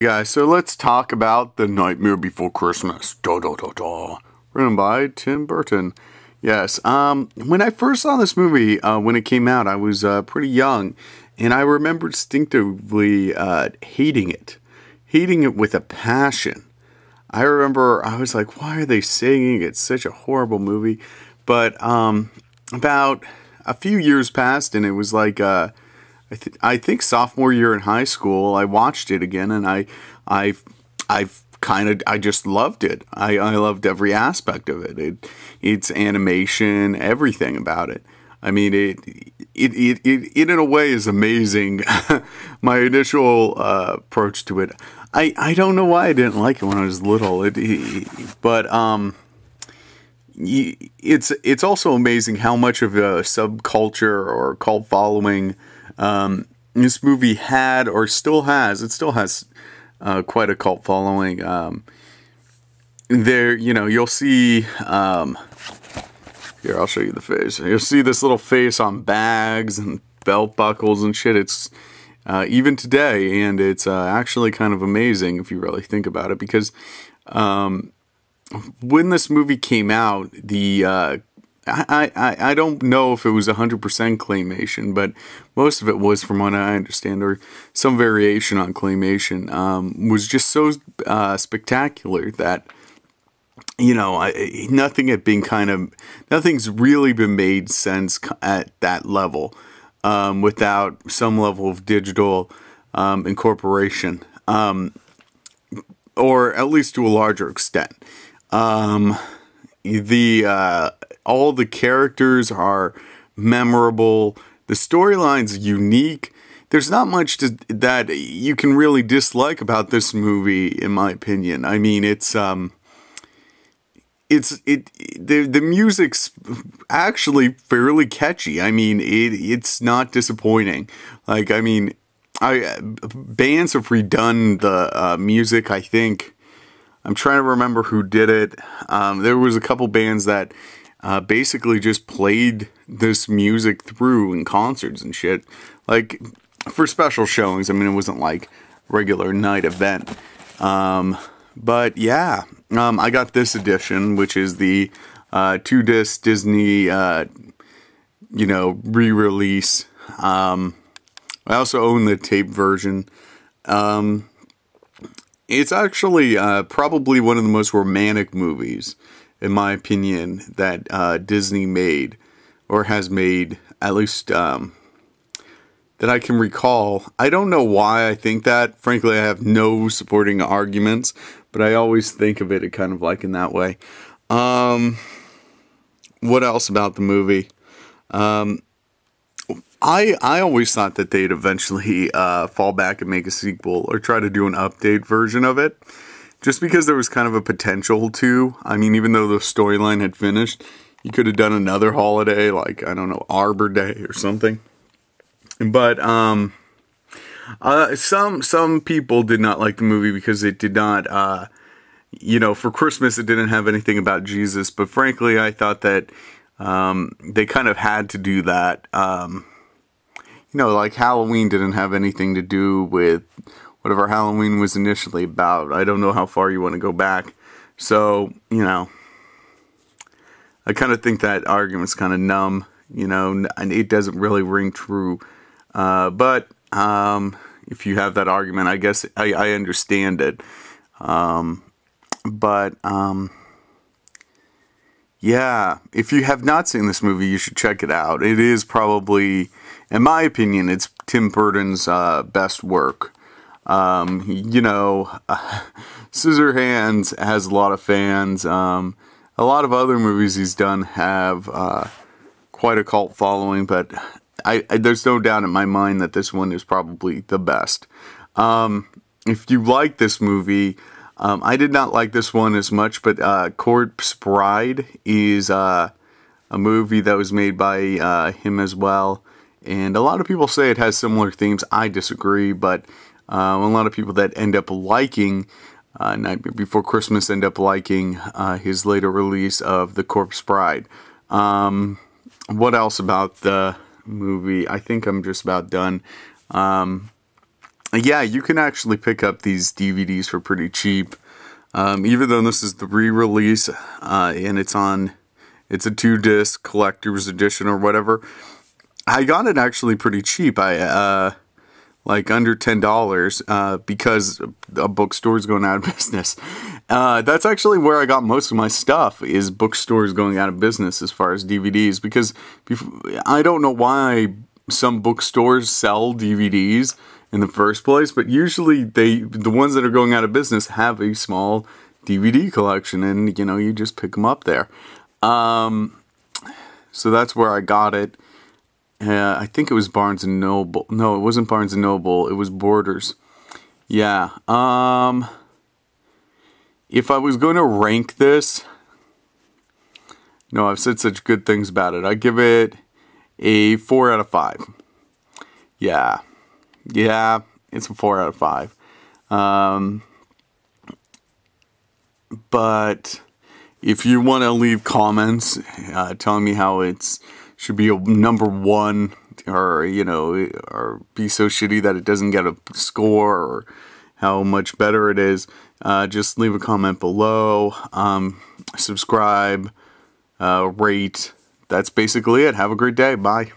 Guys, so let's talk about The Nightmare Before Christmas. Written by Tim Burton. Yes, when I first saw this movie, when it came out, I was pretty young, and I remember distinctively hating it. Hating it with a passion. I remember I was like, why are they singing? It's such a horrible movie. But about a few years passed, and it was like I think sophomore year in high school, I watched it again, and I just loved it. I loved every aspect of it. Its animation, everything about it. I mean, it in a way is amazing. My initial approach to it, I don't know why I didn't like it when I was little. But it's also amazing how much of a subculture or cult following this movie had or still has. It still has quite a cult following. You'll see. Here, I'll show you the face. You'll see this little face on bags and belt buckles and shit. It's even today, and it's actually kind of amazing if you really think about it, because when this movie came out, I don't know if it was 100% claymation, but most of it was, from what I understand, or some variation on claymation, was just so spectacular that, nothing's really been made sense at that level without some level of digital incorporation, or at least to a larger extent. All the characters are memorable. The storyline's unique. There's not much that you can really dislike about this movie, in my opinion. I mean, the music's actually fairly catchy. I mean, it's not disappointing. Bands have redone the music, I think. I'm trying to remember who did it. There was a couple bands that basically just played this music through in concerts and shit, like for special showings. I mean, it wasn't like regular night event. But yeah, I got this edition, which is the 2-disc Disney, re-release. I also own the tape version. It's actually probably one of the most romantic movies, in my opinion, that Disney made, or has made, at least that I can recall. I don't know why I think that. Frankly, I have no supporting arguments, but I always think of it kind of like in that way. What else about the movie? I always thought that they'd eventually fall back and make a sequel or try to do an update version of it, just because there was kind of a potential to. I mean, even though the storyline had finished, you could have done another holiday, like, I don't know, Arbor Day or something. But some people did not like the movie because it did not, for Christmas it didn't have anything about Jesus. But frankly, I thought that they kind of had to do that. Like Halloween didn't have anything to do with whatever Halloween was initially about. I don't know how far you want to go back. So, I kind of think that argument's kind of numb, and it doesn't really ring true. But if you have that argument, I guess I understand it. Yeah, if you have not seen this movie, you should check it out. It is probably, in my opinion, it's Tim Burton's best work. Scissorhands has a lot of fans. A lot of other movies he's done have quite a cult following, but there's no doubt in my mind that this one is probably the best. If you like this movie, I did not like this one as much, but Corpse Bride is a movie that was made by him as well. And a lot of people say it has similar themes. I disagree, but a lot of people that end up liking Nightmare Before Christmas end up liking his later release of The Corpse Bride. What else about the movie? I think I'm just about done. yeah, you can actually pick up these DVDs for pretty cheap. Even though this is the re-release, and it's a 2-disc collector's edition or whatever. I got it actually pretty cheap. Like under $10, because a bookstore's going out of business. That's actually where I got most of my stuff, is bookstores going out of business as far as DVDs, because I don't know why some bookstores sell DVDs in the first place, but usually the ones that are going out of business have a small DVD collection, and you just pick them up there. So that's where I got it. I think it was Barnes & Noble. No, it wasn't Barnes & Noble. It was Borders. Yeah. If I was going to rank this... No, I've said such good things about it. I give it a 4 out of 5. Yeah. Yeah, it's a 4 out of 5. But if you want to leave comments telling me how it's should be a number 1, or or be so shitty that it doesn't get a score, or how much better it is, just leave a comment below. Subscribe, rate. That's basically it. Have a great day. Bye.